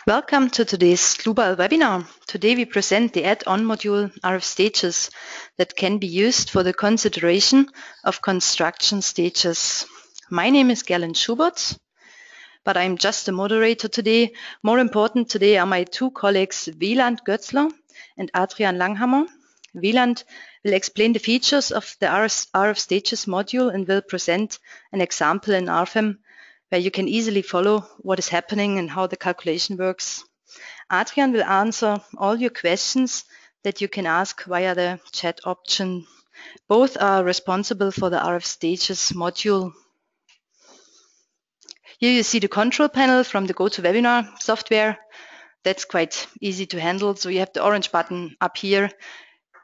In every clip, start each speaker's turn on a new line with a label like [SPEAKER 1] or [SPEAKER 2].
[SPEAKER 1] Welcome to today's Dlubal webinar. Today we present the add-on module RF stages that can be used for the consideration of construction stages. My name is Gerlin Schubert, but I'm just a moderator today. More important today are my two colleagues Wieland Götzler and Adrian Langhammer. Wieland will explain the features of the RF stages module and will present an example in RFEM where you can easily follow what is happening and how the calculation works. Adrian will answer all your questions that you can ask via the chat option. Both are responsible for the RF stages module. Here you see the control panel from the GoToWebinar software. That's quite easy to handle. So you have the orange button up here,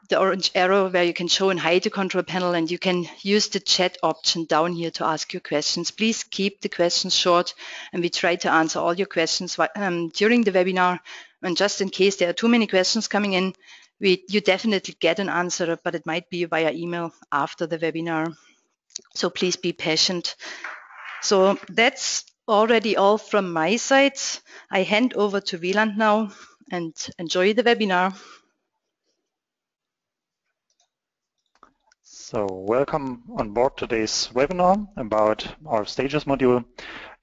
[SPEAKER 1] the orange arrow where you can show and hide the control panel, and you can use the chat option down here to ask your questions. Please keep the questions short, and we try to answer all your questions during the webinar. And just in case there are too many questions coming in, you definitely get an answer, but it might be via email after the webinar. So please be patient. So that's already all from my side. I hand over to Wieland now, and enjoy the webinar.
[SPEAKER 2] So welcome on board today's webinar about our stages module.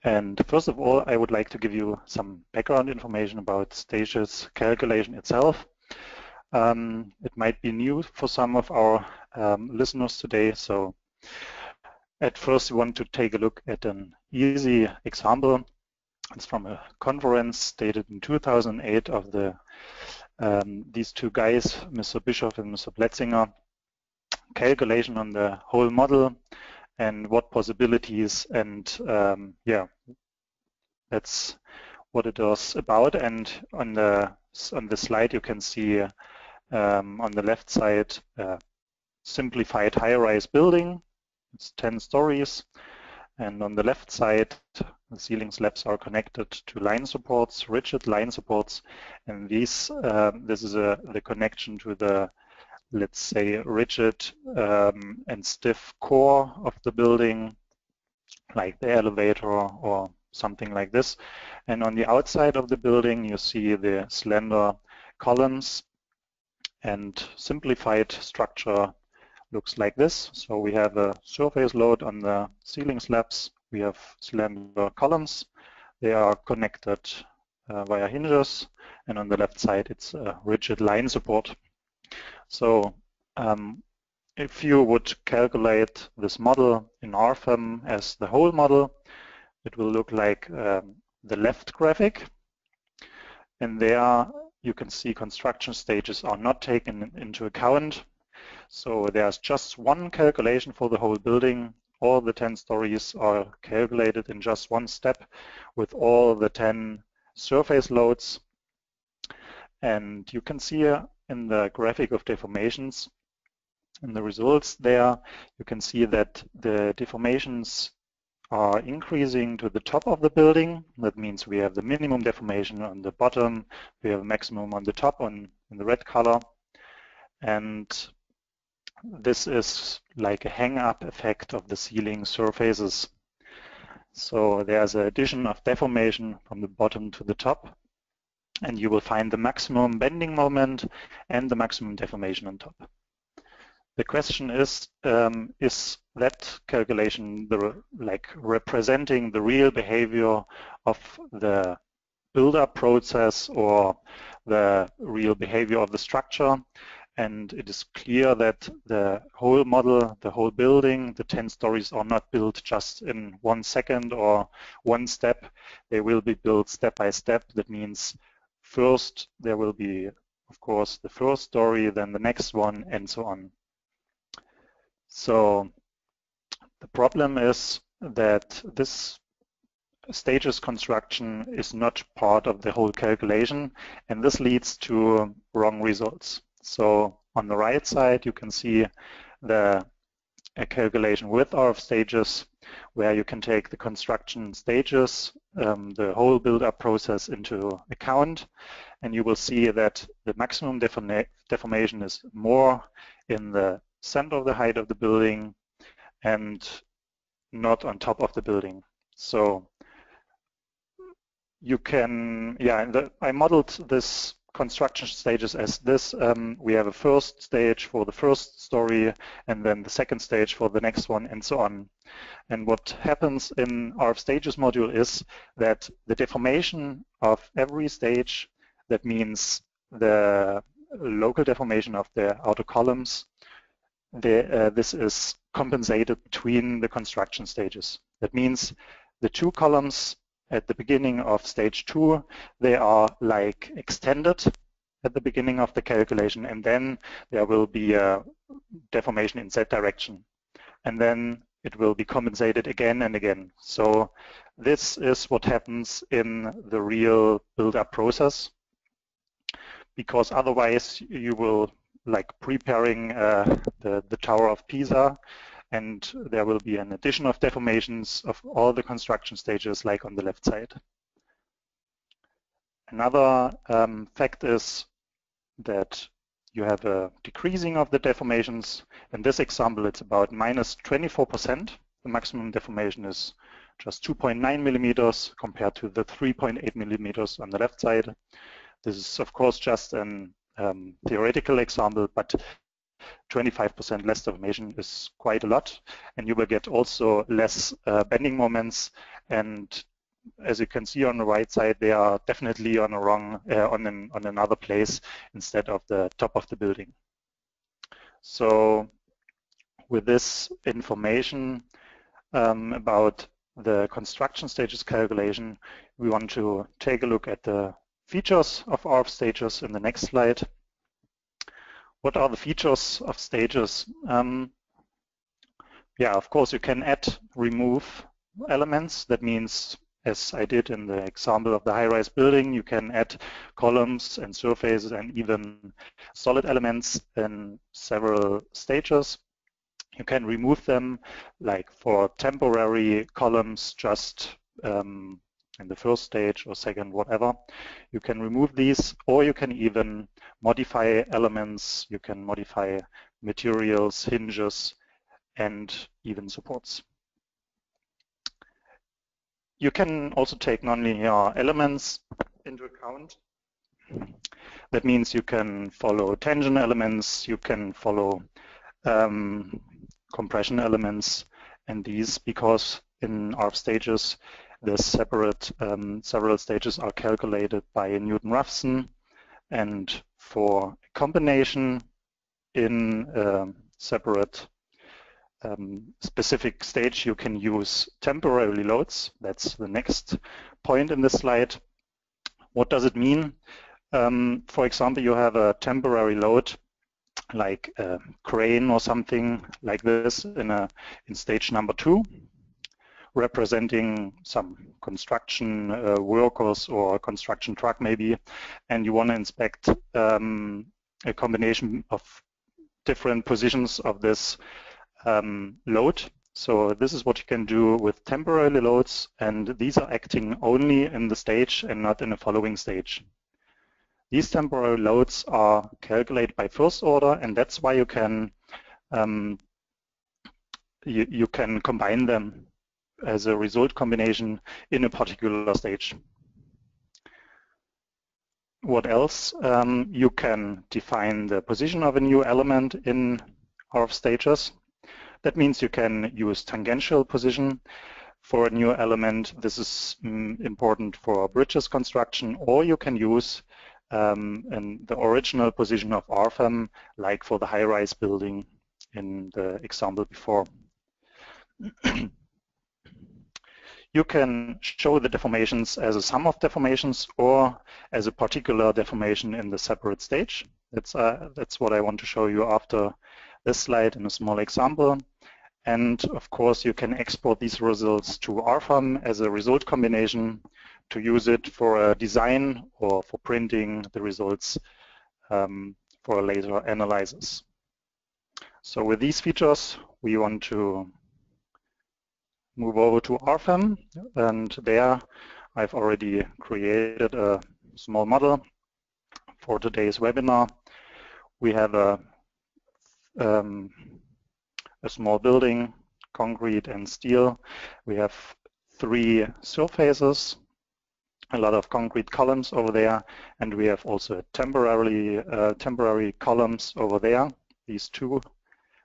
[SPEAKER 2] And first of all, I would like to give you some background information about stages calculation itself. It might be new for some of our listeners today. So at first, we want to take a look at an easy example. It's from a conference dated in 2008 of these two guys, Mr. Bischoff and Mr. Bletzinger. Calculation on the whole model and what possibilities, and yeah, that's what it was about. And on the slide you can see on the left side simplified high-rise building. It's 10 stories, and on the left side the ceiling slabs are connected to line supports, rigid line supports, and this is the connection to the, let's say, rigid and stiff core of the building, like the elevator or something like this. And on the outside of the building you see the slender columns, and simplified structure looks like this. So we have a surface load on the ceiling slabs, we have slender columns, they are connected via hinges, and on the left side it's a rigid line support. So if you would calculate this model in RFEM as the whole model, it will look like the left graphic. And there you can see construction stages are not taken into account. So there's just one calculation for the whole building. All the 10 stories are calculated in just one step with all the 10 surface loads. And you can see in the graphic of deformations, in the results there, you can see that the deformations are increasing to the top of the building. That means we have the minimum deformation on the bottom, we have maximum on the top in the red color. And this is like a hang-up effect of the ceiling surfaces. So there's an addition of deformation from the bottom to the top, and you will find the maximum bending moment and the maximum deformation on top. The question is that calculation representing the real behavior of the build-up process or the real behavior of the structure? And it is clear that the whole model, the whole building, the 10 stories are not built just in 1 second or one step. They will be built step by step. That means first there will be, of course, the first story, then the next one, and so on. So the problem is that this stages construction is not part of the whole calculation, and this leads to wrong results. So on the right side you can see a calculation with RF stages, where you can take the construction stages, the whole build-up process into account, and you will see that the maximum deformation is more in the center of the height of the building and not on top of the building. So you can, I modeled this construction stages as this. We have a first stage for the first story, and then the second stage for the next one, and so on. And what happens in our stages module is that the deformation of every stage, that means the local deformation of the outer columns, this is compensated between the construction stages. That means the two columns at the beginning of stage 2, they are like extended at the beginning of the calculation, and then there will be a deformation in that direction. And then it will be compensated again and again. So this is what happens in the real build-up process, because otherwise you will like preparing the Tower of Pisa, and there will be an addition of deformations of all the construction stages like on the left side. Another fact is that you have a decreasing of the deformations. In this example, it's about -24%. The maximum deformation is just 2.9 millimeters compared to the 3.8 millimeters on the left side. This is, of course, just an theoretical example, but 25% less deformation is quite a lot, and you will get also less bending moments. And as you can see on the right side, they are definitely on a wrong on another place instead of the top of the building. So with this information about the construction stages calculation, we want to take a look at the features of our stages in the next slide. What are the features of stages? Of course, you can add, remove elements. That means, as I did in the example of the high-rise building, you can add columns and surfaces and even solid elements in several stages. You can remove them, like for temporary columns, just in the first stage or second, whatever. You can remove these, or you can even modify elements. You can modify materials, hinges, and even supports. You can also take nonlinear elements into account. That means you can follow tension elements, you can follow compression elements, and these, because in our stages the several stages are calculated by Newton-Raphson, and for a combination in a separate specific stage you can use temporary loads. That's the next point in this slide. What does it mean? For example, you have a temporary load like a crane or something like this in stage number 2, representing some construction workers or a construction truck maybe, and you want to inspect a combination of different positions of this load. So this is what you can do with temporary loads, and these are acting only in the stage and not in the following stage. These temporary loads are calculated by first order, and that's why you can you can combine them as a result combination in a particular stage. What else? You can define the position of a new element in our stages. That means you can use tangential position for a new element. This is important for bridges construction, or you can use the original position of RFM, like for the high-rise building in the example before. You can show the deformations as a sum of deformations or as a particular deformation in the separate stage. That's what I want to show you after this slide in a small example. And of course, you can export these results to RFM as a result combination to use it for a design or for printing the results for later analysis. So with these features, we want to move over to RFM, and there I've already created a small model for today's webinar. We have a small building, concrete and steel. We have 3 surfaces. a lot of concrete columns over there, and we have also temporary columns over there, these two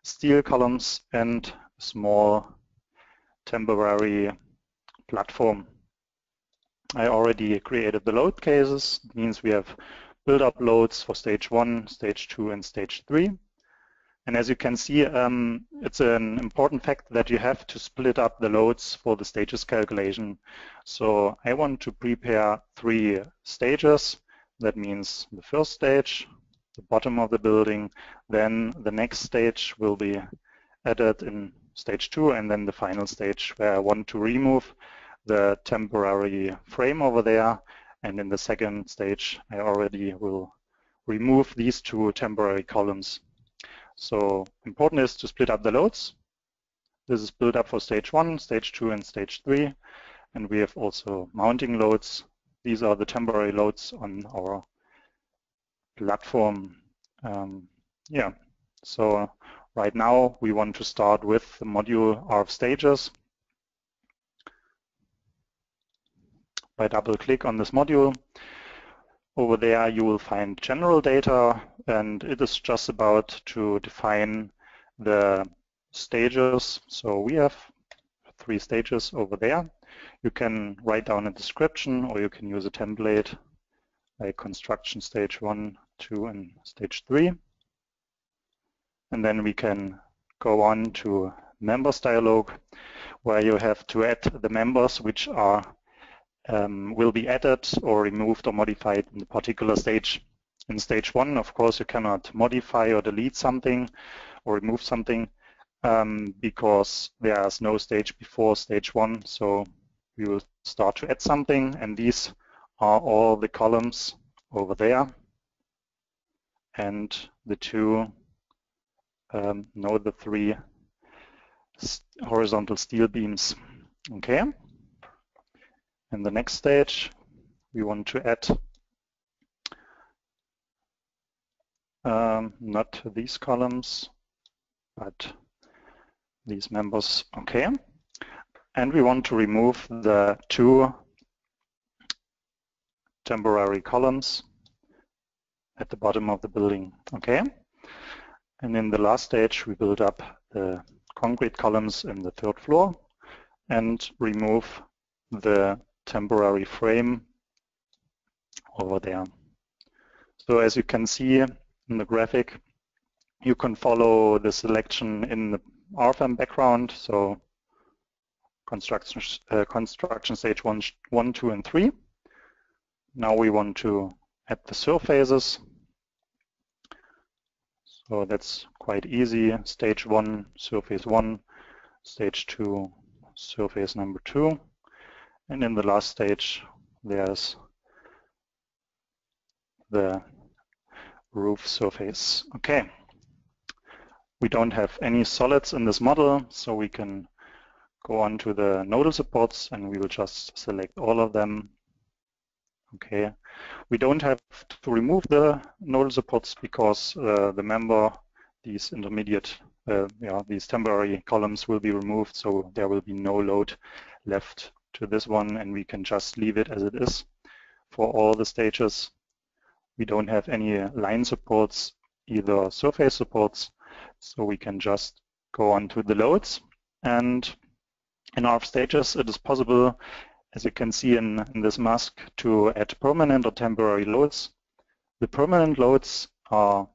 [SPEAKER 2] steel columns and a small temporary platform. I already created the load cases. It means we have build-up loads for stage 1, stage 2, and stage 3. And as you can see, it's an important fact that you have to split up the loads for the stages calculation. So I want to prepare 3 stages. That means the first stage, the bottom of the building, then the next stage will be added in stage 2, and then the final stage where I want to remove the temporary frame over there. And in the second stage, I already will remove these 2 temporary columns. So important is to split up the loads. This is built up for stage 1, stage 2, and stage 3. And we have also mounting loads. These are the temporary loads on our platform. So right now we want to start with the module of stages. By double-click on this module, over there you will find general data, and it is just about to define the stages. So we have 3 stages over there. You can write down a description, or you can use a template like construction stage 1, 2, and stage 3. And then we can go on to members dialog, where you have to add the members which are will be added or removed or modified in the particular stage. In stage 1, of course, you cannot modify or delete something or remove something because there's no stage before stage 1. So we will start to add something, and these are all the columns over there and the 2 the 3 horizontal steel beams. Okay. In the next stage, we want to add not these columns, but these members. Okay. And we want to remove the 2 temporary columns at the bottom of the building. Okay. And in the last stage, we build up the concrete columns in the 3rd floor and remove the temporary frame over there. So as you can see in the graphic, you can follow the selection in the RFM background. So construction stage 1, 2, and 3. Now we want to add the surfaces. So that's quite easy. Stage 1, surface 1, stage 2, surface number 2. And in the last stage, there's the roof surface. Okay. We don't have any solids in this model, so we can go on to the nodal supports, and we will just select all of them. Okay. We don't have to remove the nodal supports because the member, these intermediate, these temporary columns will be removed, so there will be no load left to this one, and we can just leave it as it is for all the stages. We don't have any line supports, either surface supports, so we can just go on to the loads. And in our stages, it is possible, as you can see in this mask, to add permanent or temporary loads. The permanent loads are,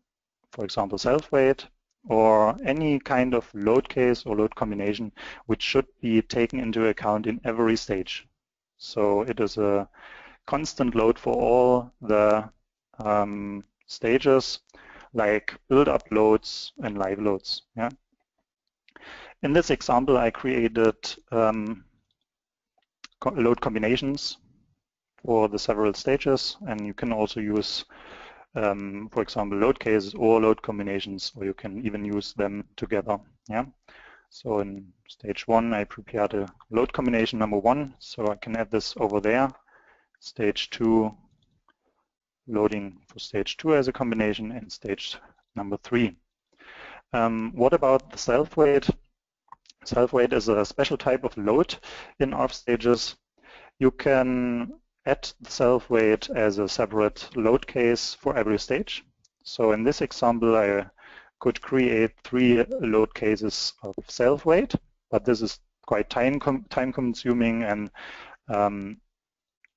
[SPEAKER 2] for example, self-weight, or any kind of load case or load combination which should be taken into account in every stage. So it is a constant load for all the stages, like build-up loads and live loads. Yeah. In this example, I created load combinations for the several stages, and you can also use for example, load cases or load combinations, or you can even use them together. Yeah. So in stage 1, I prepared a load combination number 1, so I can add this over there. Stage 2, loading for stage 2 as a combination, and stage number 3. What about the self-weight? Self-weight is a special type of load in ARF stages. You can add the self-weight as a separate load case for every stage. So in this example, I could create 3 load cases of self-weight, but this is quite time-consuming, and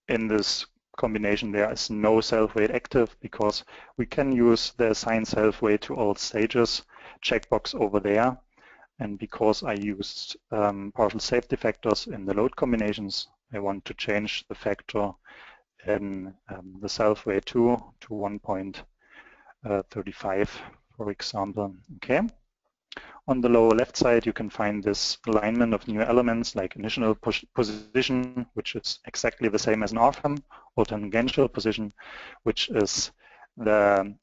[SPEAKER 2] in this combination there is no self-weight active because we can use the assign self-weight to all stages checkbox over there. And because I used partial safety factors in the load combinations, I want to change the factor in the self-weight to 1.35, for example. Okay. On the lower left side, you can find this alignment of new elements like initial position, which is exactly the same as an RFEM, or tangential position, which is the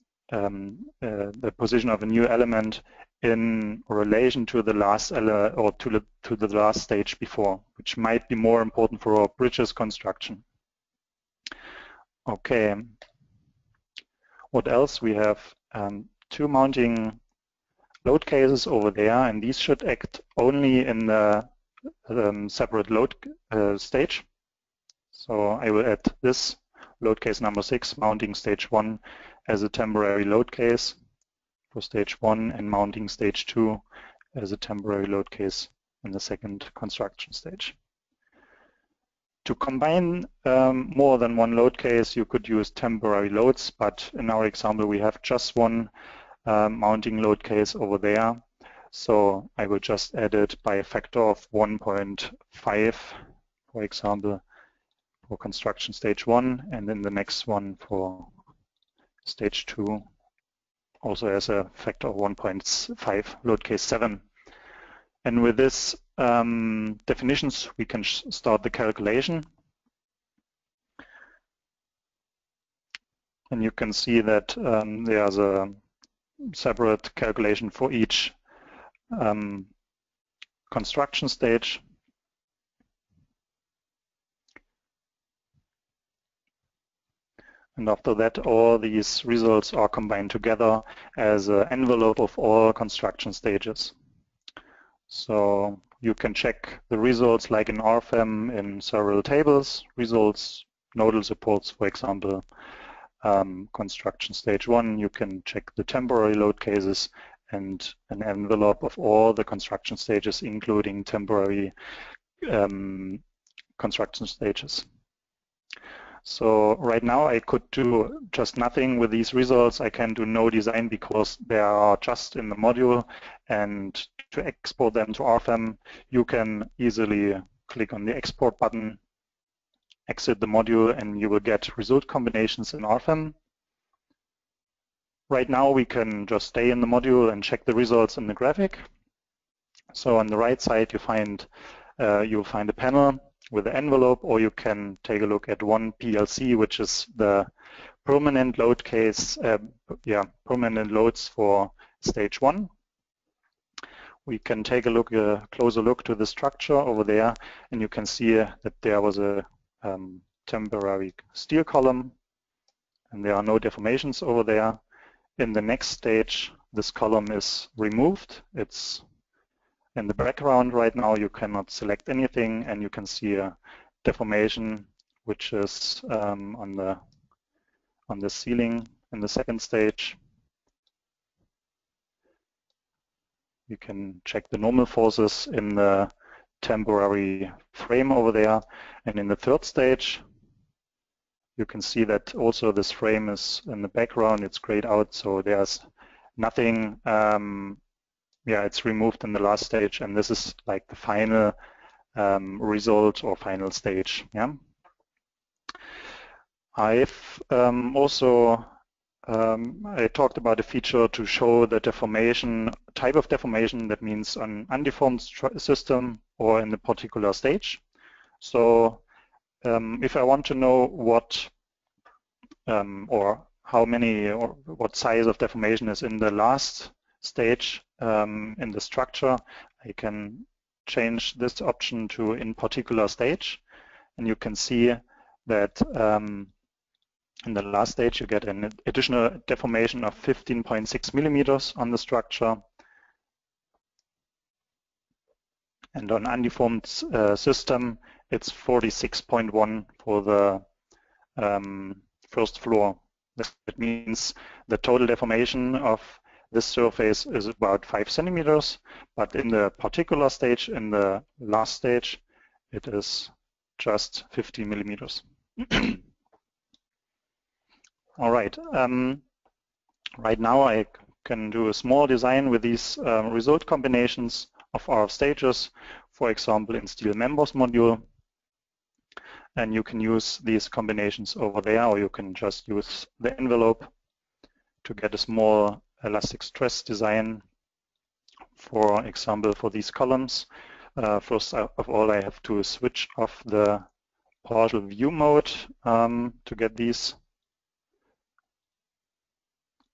[SPEAKER 2] position of a new element in relation to the last to the last stage before, which might be more important for our bridges construction. Okay. What else? We have 2 mounting load cases over there, and these should act only in the separate load stage. So I will add this load case number 6, mounting stage 1, as a temporary load case for stage 1, and mounting stage 2 as a temporary load case in the second construction stage. To combine more than one load case, you could use temporary loads, but in our example we have just one mounting load case over there. So I will just add it by a factor of 1.5, for example, for construction stage 1, and then the next one for stage 2, also as a factor of 1.5, load case 7. And with this definitions, we can start the calculation. And you can see that there's a separate calculation for each construction stage. And after that, all these results are combined together as an envelope of all construction stages. So you can check the results like in RFEM in several tables, results, nodal supports, for example, construction stage 1, you can check the temporary load cases and an envelope of all the construction stages, including temporary construction stages. So right now I could do just nothing with these results. I can do no design because they are just in the module, and to export them to RFEM, you can easily click on the export button, exit the module, and you will get result combinations in RFEM. Right now we can just stay in the module and check the results in the graphic. So on the right side you'll find a panel with the envelope, or you can take a look at one PLC, which is the permanent load case, permanent loads for stage 1. We can take a closer look to the structure over there, and you can see that there was a temporary steel column, and there are no deformations over there. In the next stage, this column is removed. It's in the background right now. You cannot select anything, and you can see a deformation which is on the ceiling in the second stage. You can check the normal forces in the temporary frame over there, and in the third stage you can see that also this frame is in the background. It's grayed out, so there's nothing. It's removed in the last stage, and this is like the final result or final stage. Yeah. I've also I talked about a feature to show the deformation, type of deformation, that means an undeformed system or in a particular stage. So if I want to know what or how many or what size of deformation is in the last stage in the structure, I can change this option to in particular stage, and you can see that in the last stage you get an additional deformation of 15.6 millimeters on the structure, and on undeformed system it's 46.1 for the first floor. That means the total deformation of this surface is about 5 centimeters, but in the particular stage, in the last stage, it is just 50 millimeters. All right. Right now I can do a small design with these result combinations of our stages, for example in steel members module. And you can use these combinations over there, or you can just use the envelope to get a small elastic stress design, for example, for these columns. First of all, I have to switch off the partial view mode to get these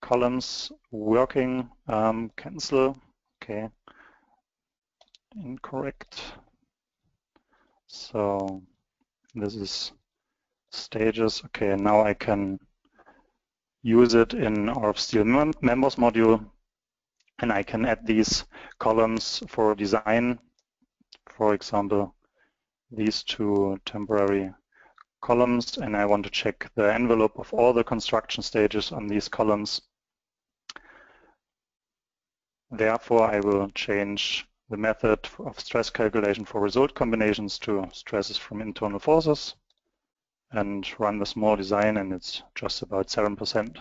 [SPEAKER 2] columns working. Cancel. Okay. Incorrect. So this is stages. Okay, now I can use it in our steel members module, and I can add these columns for design. For example, these two temporary columns, and I want to check the envelope of all the construction stages on these columns. Therefore, I will change the method of stress calculation for result combinations to stresses from internal forces and run the small design, and it's just about 7%.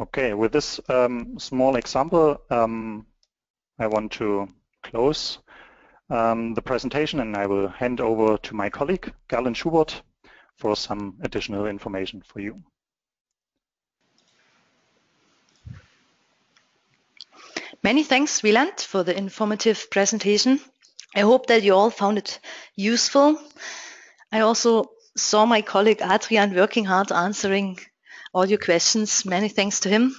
[SPEAKER 2] Okay, with this small example, I want to close the presentation, and I will hand over to my colleague, Gerlin Schubert, for some additional information for you.
[SPEAKER 1] Many thanks, Wieland, for the informative presentation. I hope that you all found it useful. I also saw my colleague Adrian working hard answering all your questions. Many thanks to him.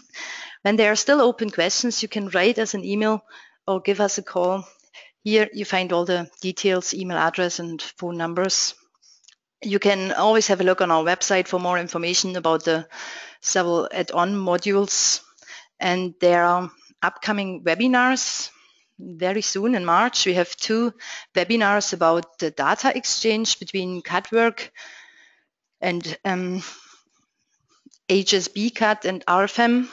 [SPEAKER 1] When there are still open questions, you can write us an email or give us a call. Here you find all the details, email address and phone numbers. You can always have a look on our website for more information about the several add-on modules. And there are upcoming webinars very soon in March. We have 2 webinars about the data exchange between CAD-work and HSB CAD and RFM.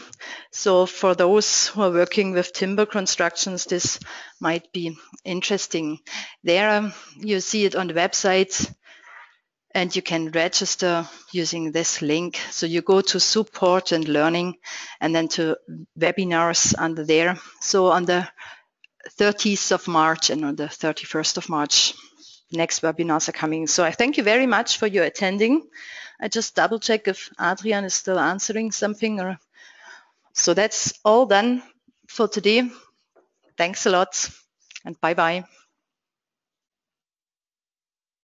[SPEAKER 1] So for those who are working with timber constructions, this might be interesting. There you see it on the website, and you can register using this link. So you go to support and learning, and then to webinars under there. So on the 30th of March and on the 31st of March, next webinars are coming. So I thank you very much for your attending. I just double check if Adrian is still answering something. So that's all done for today. Thanks a lot, and bye-bye.